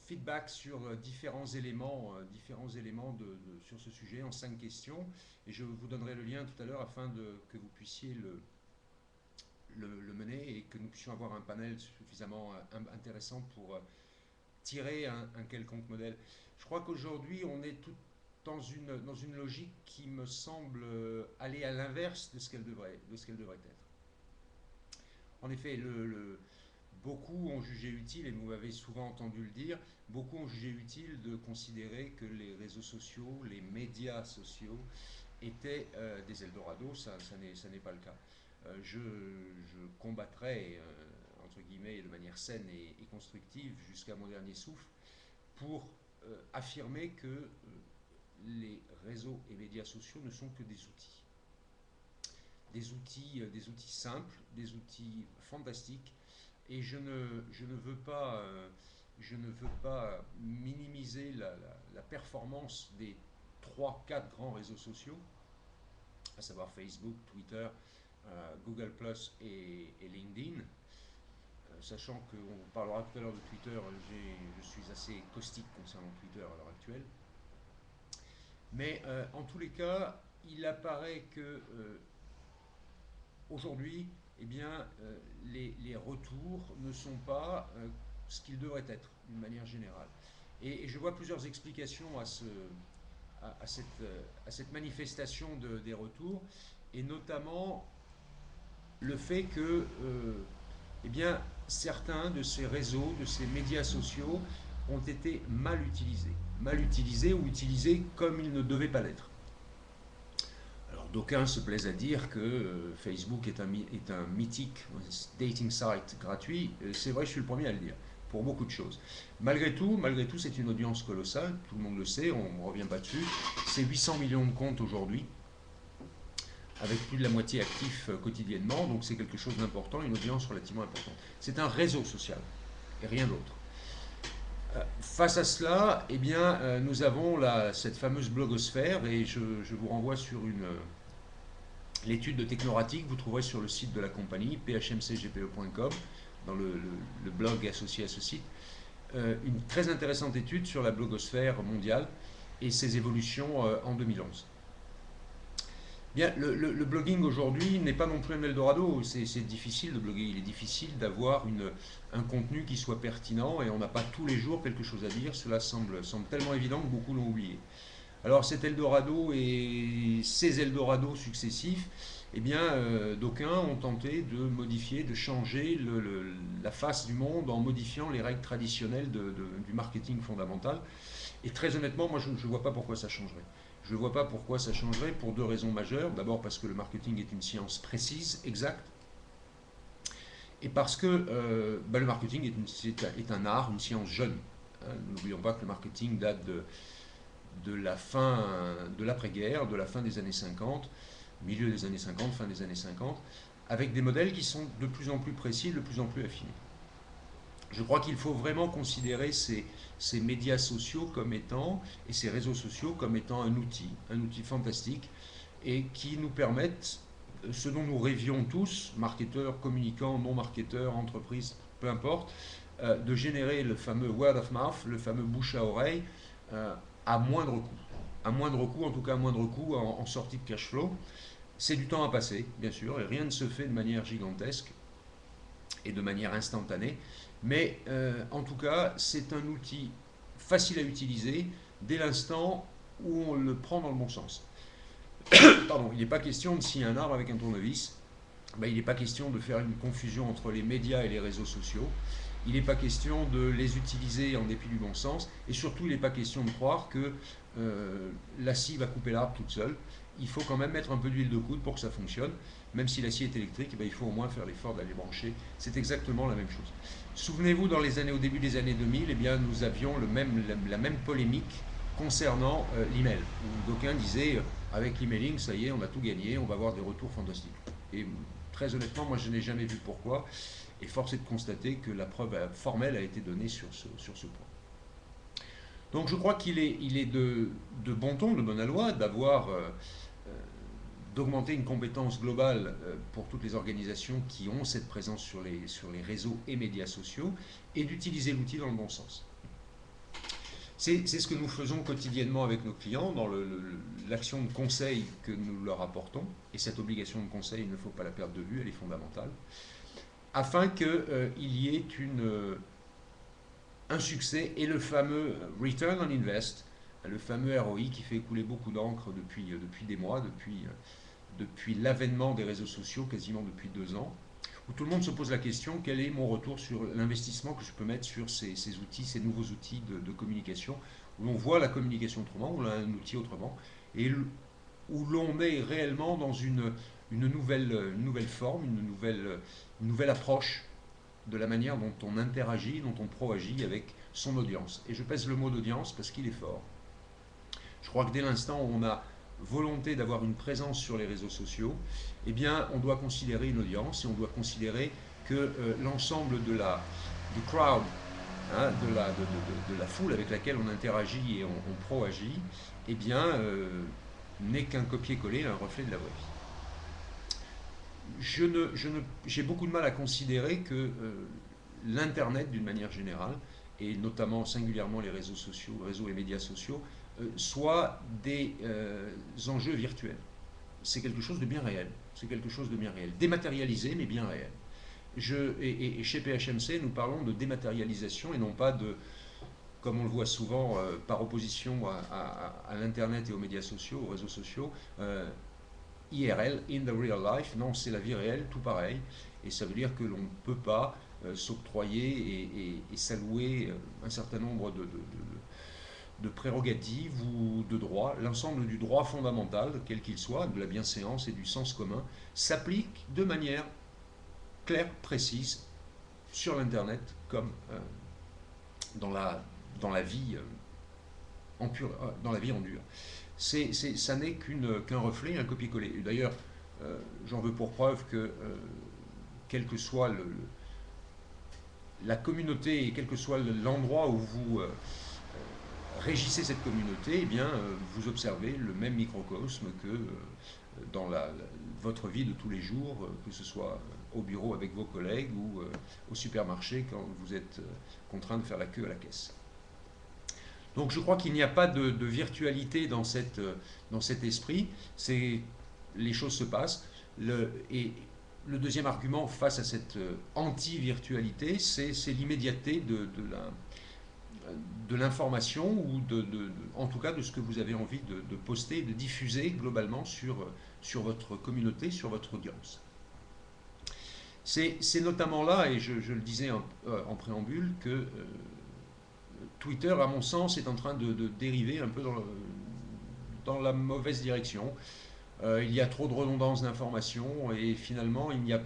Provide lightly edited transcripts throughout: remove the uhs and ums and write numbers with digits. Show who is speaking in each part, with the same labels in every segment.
Speaker 1: feedback sur différents éléments sur ce sujet en 5 questions. Et je vous donnerai le lien tout à l'heure afin que vous puissiez le mener et que nous puissions avoir un panel suffisamment intéressant pour tirer un quelconque modèle. Je crois qu'aujourd'hui, on est tout dans une logique qui me semble aller à l'inverse de ce qu'elle devrait être. En effet, beaucoup ont jugé utile, et vous m'avez souvent entendu le dire, beaucoup ont jugé utile de considérer que les réseaux sociaux, les médias sociaux étaient des Eldorado. Ça n'est pas le cas. Je combattrai, entre guillemets, de manière saine et constructive, jusqu'à mon dernier souffle, pour affirmer que les réseaux et médias sociaux ne sont que des outils. Des outils simples, des outils fantastiques, et je ne veux pas minimiser la performance des 3-4 grands réseaux sociaux, à savoir Facebook, Twitter, Google Plus et LinkedIn. Sachant qu'on parlera tout à l'heure de Twitter, je suis assez caustique concernant Twitter à l'heure actuelle. Mais en tous les cas, il apparaît que aujourd'hui, eh bien, les retours ne sont pas ce qu'ils devraient être, d'une manière générale. Et je vois plusieurs explications à cette manifestation des retours, et notamment le fait que eh bien, certains de ces réseaux, de ces médias sociaux ont été mal utilisés ou utilisés comme ils ne devaient pas l'être. Alors d'aucuns se plaisent à dire que Facebook est un mythique dating site gratuit. C'est vrai, je suis le premier à le dire, pour beaucoup de choses. Malgré tout, c'est une audience colossale, tout le monde le sait, on ne revient pas dessus. C'est 800 millions de comptes aujourd'hui, avec plus de la moitié actifs quotidiennement, donc c'est quelque chose d'important, une audience relativement importante. C'est un réseau social, et rien d'autre. Face à cela, eh bien, nous avons cette fameuse blogosphère, et je vous renvoie sur l'étude de Technoratic, vous trouverez sur le site de la compagnie, phmcgpe.com, dans le blog associé à ce site, une très intéressante étude sur la blogosphère mondiale et ses évolutions en 2011. Bien, le blogging aujourd'hui n'est pas non plus un Eldorado. C'est difficile de bloguer. Il est difficile d'avoir un contenu qui soit pertinent, et on n'a pas tous les jours quelque chose à dire. Cela semble tellement évident que beaucoup l'ont oublié. Alors cet Eldorado et ces Eldorados successifs, eh bien, d'aucuns ont tenté de modifier, de changer la face du monde en modifiant les règles traditionnelles du marketing fondamental. Et très honnêtement, moi je ne vois pas pourquoi ça changerait. Je ne vois pas pourquoi ça changerait, pour deux raisons majeures. D'abord parce que le marketing est une science précise, exacte, et parce que le marketing est un art, une science jeune. Hein, n'oublions pas que le marketing date de la fin de l'après-guerre, de la fin des années 50, milieu des années 50, fin des années 50, avec des modèles qui sont de plus en plus précis, de plus en plus affinés. Je crois qu'il faut vraiment considérer ces médias sociaux comme étant, et ces réseaux sociaux comme étant un outil fantastique, et qui nous permettent ce dont nous rêvions tous, marketeurs, communicants, non-marketeurs, entreprises, peu importe, de générer le fameux word of mouth, le fameux bouche à oreille, à moindre coût. À moindre coût, en tout cas à moindre coût en sortie de cash flow. C'est du temps à passer, bien sûr, et rien ne se fait de manière gigantesque et de manière instantanée. Mais en tout cas, c'est un outil facile à utiliser dès l'instant où on le prend dans le bon sens. Pardon, il n'est pas question de scier un arbre avec un tournevis. Il n'est pas question de faire une confusion entre les médias et les réseaux sociaux. Il n'est pas question de les utiliser en dépit du bon sens. Et surtout, il n'est pas question de croire que la scie va couper l'arbre toute seule. Il faut quand même mettre un peu d'huile de coude pour que ça fonctionne. Même si la scie est électrique, il faut au moins faire l'effort d'aller brancher. C'est exactement la même chose. Souvenez-vous, au début des années 2000, eh bien, nous avions la même polémique concernant l'email. D'aucuns disaient, avec l'emailing, ça y est, on a tout gagné, on va avoir des retours fantastiques. Et très honnêtement, moi je n'ai jamais vu pourquoi. Et force est de constater que la preuve formelle a été donnée sur ce point. Donc je crois qu'il est de bon ton, de bonne loi, d'augmenter une compétence globale pour toutes les organisations qui ont cette présence sur les réseaux et médias sociaux, et d'utiliser l'outil dans le bon sens. C'est ce que nous faisons quotidiennement avec nos clients dans l'action de conseil que nous leur apportons. Et cette obligation de conseil, il ne faut pas la perdre de vue, elle est fondamentale. Afin qu'il y ait un succès et le fameux Return on Invest, le fameux ROI qui fait couler beaucoup d'encre depuis des mois, depuis l'avènement des réseaux sociaux, quasiment depuis 2 ans, où tout le monde se pose la question, quel est mon retour sur l'investissement que je peux mettre sur ces outils, ces nouveaux outils de communication, où l'on voit la communication autrement, où l'on a un outil autrement, et où l'on est réellement dans une nouvelle forme, une nouvelle approche de la manière dont on interagit, dont on proagit avec son audience. Et je pèse le mot d'audience parce qu'il est fort. Je crois que dès l'instant où on a volonté d'avoir une présence sur les réseaux sociaux, eh bien, on doit considérer une audience et on doit considérer que l'ensemble du crowd, hein, de la foule avec laquelle on interagit et on proagit, eh bien, n'est qu'un copier-coller, un reflet de la vraie vie. J'ai beaucoup de mal à considérer que l'Internet, d'une manière générale, et notamment singulièrement les réseaux sociaux, réseaux et médias sociaux, soient des enjeux virtuels. C'est quelque chose de bien réel. C'est quelque chose de bien réel. Dématérialisé, mais bien réel. Et chez PHMC, nous parlons de dématérialisation et non pas de, comme on le voit souvent par opposition à l'Internet et aux médias sociaux, aux réseaux sociaux, IRL, in the real life. Non, c'est la vie réelle, tout pareil. Et ça veut dire que l'on ne peut pas s'octroyer et s'allouer un certain nombre de prérogatives ou de droits. L'ensemble du droit fondamental, quel qu'il soit, de la bienséance et du sens commun, s'applique de manière claire, précise, sur l'Internet comme dans la vie dans la vie en dur. Ça n'est qu'un reflet, un copier-coller. D'ailleurs, j'en veux pour preuve que quel que soit la communauté et quel que soit l'endroit où vous régissez cette communauté, eh bien, vous observez le même microcosme que dans votre vie de tous les jours, que ce soit au bureau avec vos collègues ou au supermarché quand vous êtes contraint de faire la queue à la caisse. Donc je crois qu'il n'y a pas de virtualité dans cet esprit. Les choses se passent. Et le deuxième argument face à cette anti-virtualité, c'est l'immédiateté de l'information ou en tout cas de ce que vous avez envie de poster, de diffuser globalement sur votre communauté, sur votre audience. C'est notamment là, et je le disais en préambule, que Twitter, à mon sens, est en train de dériver un peu dans la mauvaise direction. Il y a trop de redondance d'informations et finalement, il y a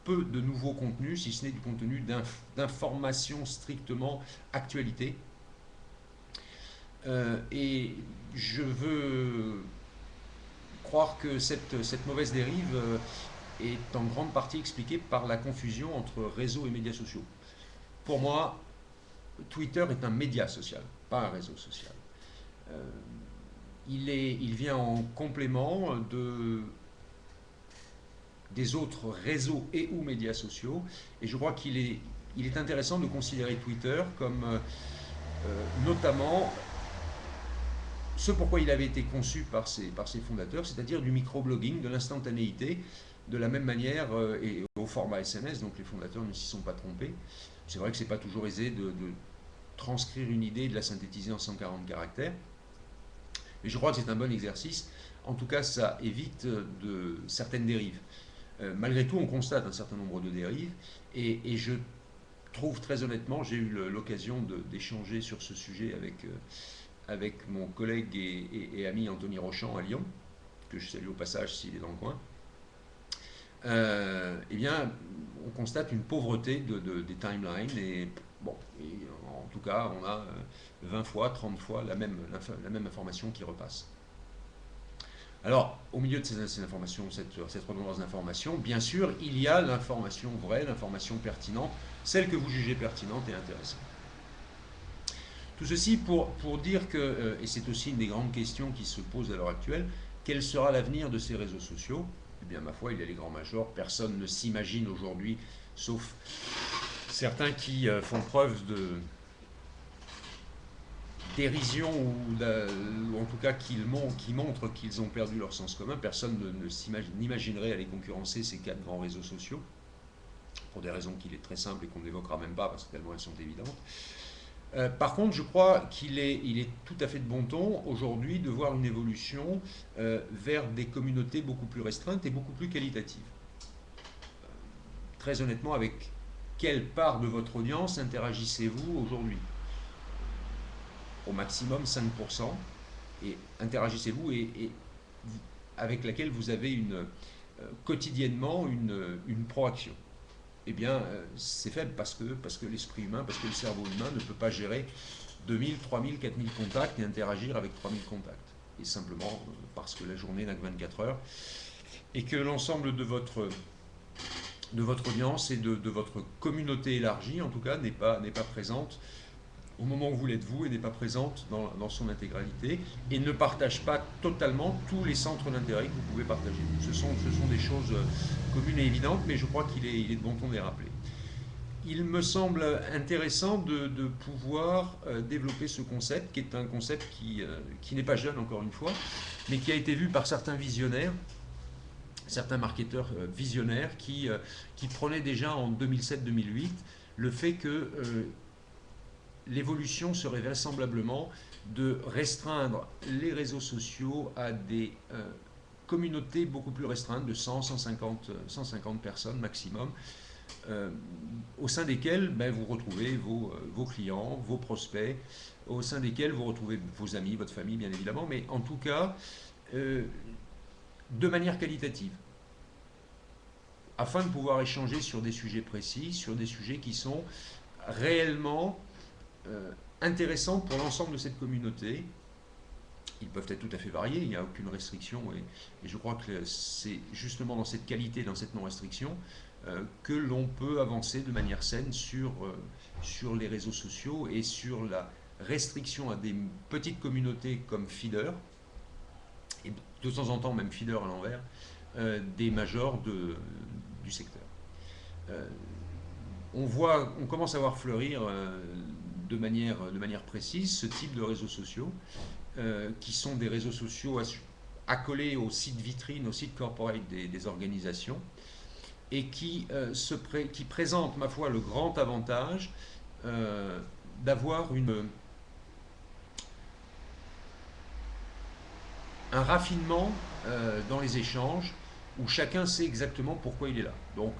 Speaker 1: peu de nouveaux contenus, si ce n'est du contenu d'information strictement actualité. Et je veux croire que cette mauvaise dérive est en grande partie expliquée par la confusion entre réseaux et médias sociaux. Pour moi, Twitter est un média social, pas un réseau social. Il vient en complément des autres réseaux et ou médias sociaux. Et je crois qu'il est intéressant de considérer Twitter comme notamment ce pourquoi il avait été conçu par ses fondateurs, c'est-à-dire du microblogging, de l'instantanéité, de la même manière et au format SMS, donc les fondateurs ne s'y sont pas trompés. C'est vrai que ce n'est pas toujours aisé de transcrire une idée et de la synthétiser en 140 caractères. Mais je crois que c'est un bon exercice. En tout cas, ça évite certaines dérives. Malgré tout, on constate un certain nombre de dérives. Et je trouve très honnêtement, j'ai eu l'occasion d'échanger sur ce sujet avec mon collègue et ami Anthony Rochant à Lyon, que je salue au passage s'il est dans le coin. Eh bien, on constate une pauvreté des timelines et bon, en tout cas, on a 20 fois, 30 fois la même information qui repasse. Alors, au milieu de ces informations, cette redondance d'informations, bien sûr, il y a l'information vraie, l'information pertinente, celle que vous jugez pertinente et intéressante. Tout ceci pour dire que, et c'est aussi une des grandes questions qui se posent à l'heure actuelle, quel sera l'avenir de ces réseaux sociaux? Eh bien, ma foi, il y a les grands majors. Personne ne s'imagine aujourd'hui, sauf certains qui font preuve dérision ou en tout cas qui montrent qu'ils ont perdu leur sens commun. Personne n'imaginerait aller concurrencer ces 4 grands réseaux sociaux, pour des raisons qu'il est très simple et qu'on n'évoquera même pas parce que tellement elles sont évidentes. Par contre, je crois qu'il est tout à fait de bon ton aujourd'hui de voir une évolution vers des communautés beaucoup plus restreintes et beaucoup plus qualitatives. Très honnêtement, avec quelle part de votre audience interagissez-vous aujourd'hui? Au maximum 5%, et interagissez-vous et avec laquelle vous avez quotidiennement une proaction. Eh bien, c'est faible parce que l'esprit humain, parce que le cerveau humain ne peut pas gérer 2000, 3000, 4000 contacts et interagir avec 3000 contacts. Et simplement parce que la journée n'a que 24 heures et que l'ensemble de votre audience et de votre communauté élargie, en tout cas, n'est pas présente au moment où vous l'êtes vous et n'est pas présente dans son intégralité et ne partage pas totalement tous les centres d'intérêt que vous pouvez partager. Ce sont des choses communes et évidentes, mais je crois qu'il est de bon ton de les rappeler. Il me semble intéressant de pouvoir développer ce concept, qui est un concept qui n'est pas jeune, encore une fois, mais qui a été vu par certains visionnaires, certains marketeurs visionnaires qui prenaient déjà en 2007-2008 le fait que l'évolution serait vraisemblablement de restreindre les réseaux sociaux à des communautés beaucoup plus restreintes de 100, 150 personnes maximum, au sein desquelles vous retrouvez vos clients, vos prospects, au sein desquels vous retrouvez vos amis, votre famille bien évidemment, mais en tout cas de manière qualitative, afin de pouvoir échanger sur des sujets précis, sur des sujets qui sont réellement intéressants pour l'ensemble de cette communauté. Ils peuvent être tout à fait variés, il n'y a aucune restriction, et je crois que c'est justement dans cette qualité, dans cette non-restriction, que l'on peut avancer de manière saine sur les réseaux sociaux et sur la restriction à des petites communautés comme feeder, et de temps en temps même feeder à l'envers, des majors du secteur. On commence à voir fleurir de manière précise ce type de réseaux sociaux, qui sont des réseaux sociaux accolés au site vitrine, au site corporate des organisations, et qui présentent, ma foi, le grand avantage d'avoir un raffinement dans les échanges, où chacun sait exactement pourquoi il est là. Donc,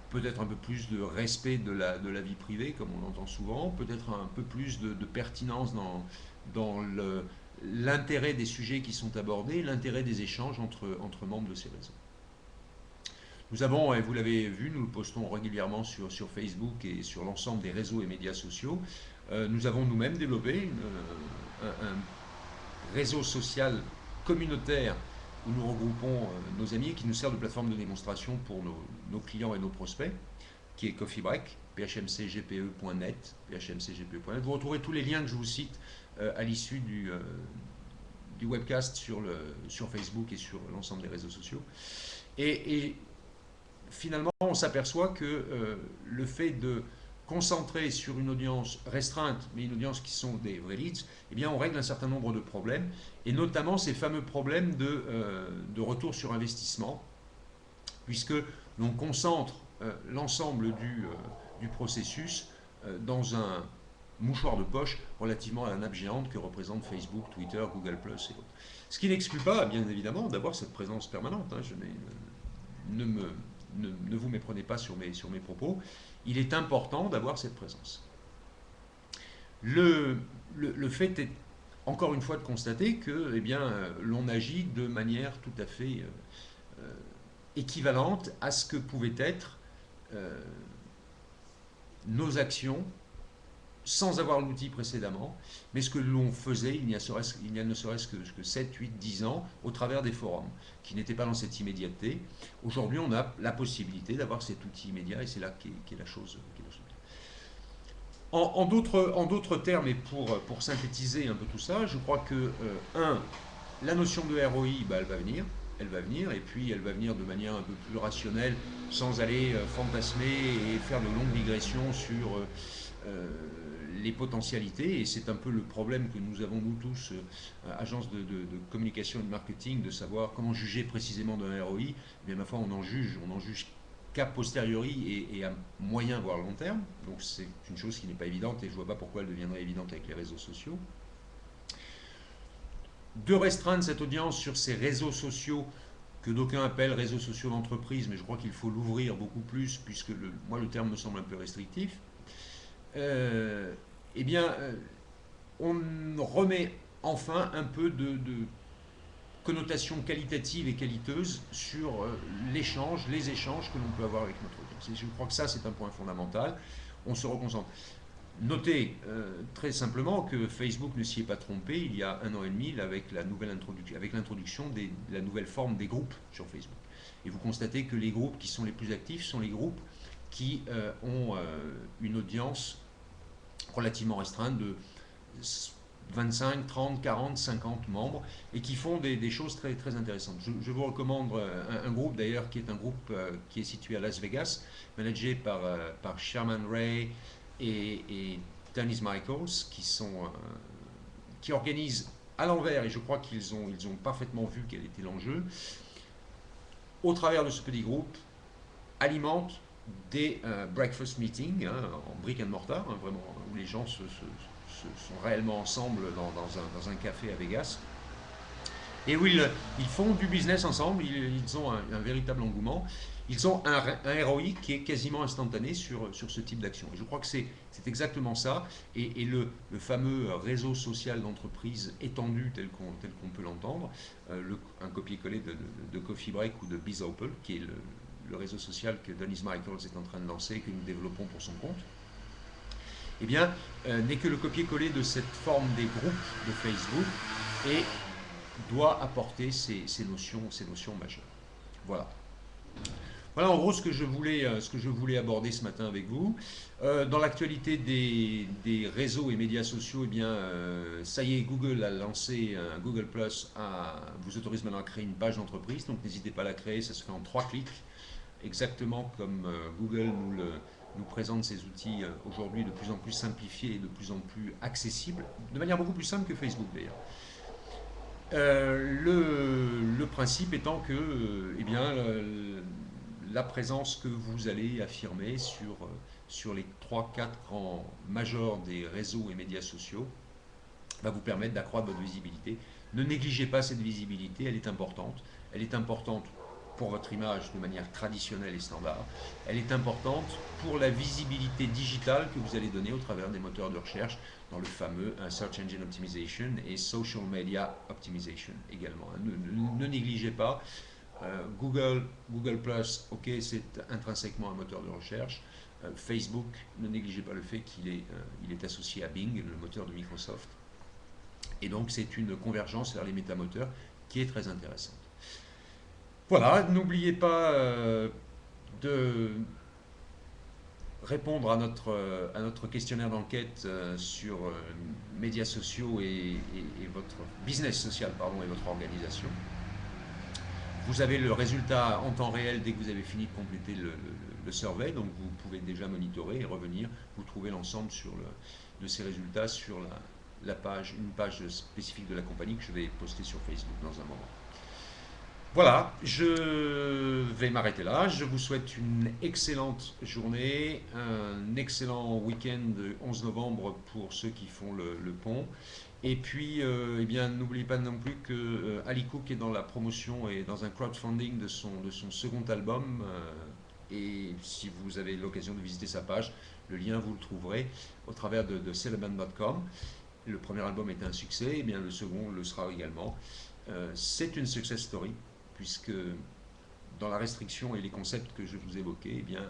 Speaker 1: peut-être un peu plus de respect de la vie privée, comme on l'entend souvent, peut-être un peu plus de pertinence dans l'intérêt des sujets qui sont abordés, l'intérêt des échanges entre membres de ces réseaux. Nous avons, et vous l'avez vu, nous le postons régulièrement sur Facebook et sur l'ensemble des réseaux et médias sociaux, nous avons nous-mêmes développé un réseau social communautaire où nous regroupons nos amis et qui nous sert de plateforme de démonstration pour nos clients et nos prospects, qui est Coffee Break, phmcgpe.net, phmcgpe.net. Vous retrouverez tous les liens que je vous cite à l'issue du webcast sur Facebook et sur l'ensemble des réseaux sociaux. Et finalement, on s'aperçoit que le fait de concentrer sur une audience restreinte, mais une audience qui sont des vrais leads, eh bien on règle un certain nombre de problèmes, et notamment ces fameux problèmes de retour sur investissement, puisque l'on concentre l'ensemble du processus dans un mouchoir de poche relativement à la nappe géante que représentent Facebook, Twitter, Google+, et autres. Ce qui n'exclut pas, bien évidemment, d'avoir cette présence permanente. Ne vous méprenez pas sur mes propos. Il est important d'avoir cette présence. Le fait est, encore une fois, de constater que l'on agit de manière tout à fait équivalente à ce que pouvaient être nos actions sans avoir l'outil précédemment, mais ce que l'on faisait il y a ne serait-ce que 7, 8, 10 ans au travers des forums, qui n'étaient pas dans cette immédiateté. Aujourd'hui, on a la possibilité d'avoir cet outil immédiat, et c'est là qu'est la chose. En d'autres termes, et pour synthétiser un peu tout ça, je crois que, la notion de ROI, elle va venir, et puis elle va venir de manière un peu plus rationnelle, sans aller fantasmer et faire de longues digressions sur les potentialités, et c'est un peu le problème que nous avons nous tous, agences de communication et de marketing, de savoir comment juger précisément d'un ROI. Mais ma foi, on en juge qu'a posteriori et à moyen voire long terme. Donc c'est une chose qui n'est pas évidente et je ne vois pas pourquoi elle deviendrait évidente avec les réseaux sociaux. De restreindre cette audience sur ces réseaux sociaux que d'aucuns appellent réseaux sociaux d'entreprise, mais je crois qu'il faut l'ouvrir beaucoup plus, puisque moi le terme me semble un peu restrictif. Eh bien, on remet enfin un peu de connotation qualitative et qualiteuse sur les échanges que l'on peut avoir avec notre audience. Et je crois que ça, c'est un point fondamental. On se reconcentre. Notez très simplement que Facebook ne s'y est pas trompé il y a 1 an et demi avec l'introduction de la nouvelle forme des groupes sur Facebook. Et vous constatez que les groupes qui sont les plus actifs sont les groupes qui ont une audience relativement restreinte de 25, 30, 40, 50 membres et qui font des choses très, très intéressantes. Je vous recommande un groupe d'ailleurs qui est un groupe qui est situé à Las Vegas, managé par Sherman Ray et Dennis Michaels, qui organisent à l'envers, et je crois qu'ils ont parfaitement vu quel était l'enjeu, au travers de ce petit groupe, alimentent des breakfast meetings en brick and mortar, vraiment, où les gens sont réellement ensemble dans un café à Vegas, et où ils font du business ensemble. Ils ont un véritable engouement. Ils ont un ROI qui est quasiment instantané sur ce type d'action. Et je crois que c'est exactement ça. Et le fameux réseau social d'entreprise étendu tel qu'on peut l'entendre, un copier-coller de Coffee Break ou de BizOpple, qui est le réseau social que Dennis Michaels est en train de lancer et que nous développons pour son compte, eh bien, n'est que le copier-coller de cette forme des groupes de Facebook et doit apporter ces notions majeures. Voilà. Voilà en gros ce que je voulais aborder ce matin avec vous. Dans l'actualité des réseaux et médias sociaux, eh bien, ça y est, Google a lancé un Google Plus, vous autorise maintenant à créer une page d'entreprise, donc n'hésitez pas à la créer, ça se fait en 3 clics, exactement comme Google nous présente ces outils aujourd'hui de plus en plus simplifiés et de plus en plus accessibles, de manière beaucoup plus simple que Facebook d'ailleurs. Le principe étant que eh bien, la présence que vous allez affirmer sur les 3-4 grands majors des réseaux et médias sociaux va vous permettre d'accroître votre visibilité. Ne négligez pas cette visibilité, elle est importante. Elle est importante pour votre image de manière traditionnelle et standard. Elle est importante pour la visibilité digitale que vous allez donner au travers des moteurs de recherche dans le fameux Search Engine Optimization et Social Media Optimization également. Ne négligez pas. Google Plus, ok, c'est intrinsèquement un moteur de recherche. Facebook, ne négligez pas le fait qu'il est associé à Bing, le moteur de Microsoft. Et donc c'est une convergence vers les métamoteurs qui est très intéressante. Voilà, n'oubliez pas de répondre à notre questionnaire d'enquête sur médias sociaux et votre business social, pardon, et votre organisation. Vous avez le résultat en temps réel dès que vous avez fini de compléter le survey, donc vous pouvez déjà monitorer et revenir. Vous trouvez l'ensemble de ces résultats sur une page spécifique de la compagnie que je vais poster sur Facebook dans un moment. Voilà, je vais m'arrêter là. Je vous souhaite une excellente journée, un excellent week-end de 11 novembre pour ceux qui font le pont. Et puis, eh bien, n'oubliez pas non plus que Ali Cook est dans la promotion et dans un crowdfunding de son second album. Et si vous avez l'occasion de visiter sa page, le lien vous le trouverez au travers de celeban.com. Le premier album était un succès, et bien le second le sera également. C'est une success story, puisque dans la restriction et les concepts que je vous évoquais, eh bien,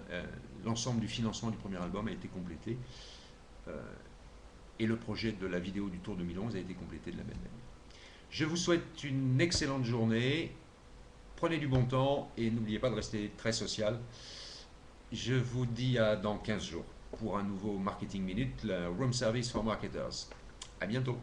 Speaker 1: l'ensemble du financement du premier album a été complété. Et le projet de la vidéo du Tour 2011 a été complété de la même manière. Je vous souhaite une excellente journée. Prenez du bon temps et n'oubliez pas de rester très social. Je vous dis à dans 15 jours pour un nouveau Marketing Minute, le Room Service for Marketers. À bientôt.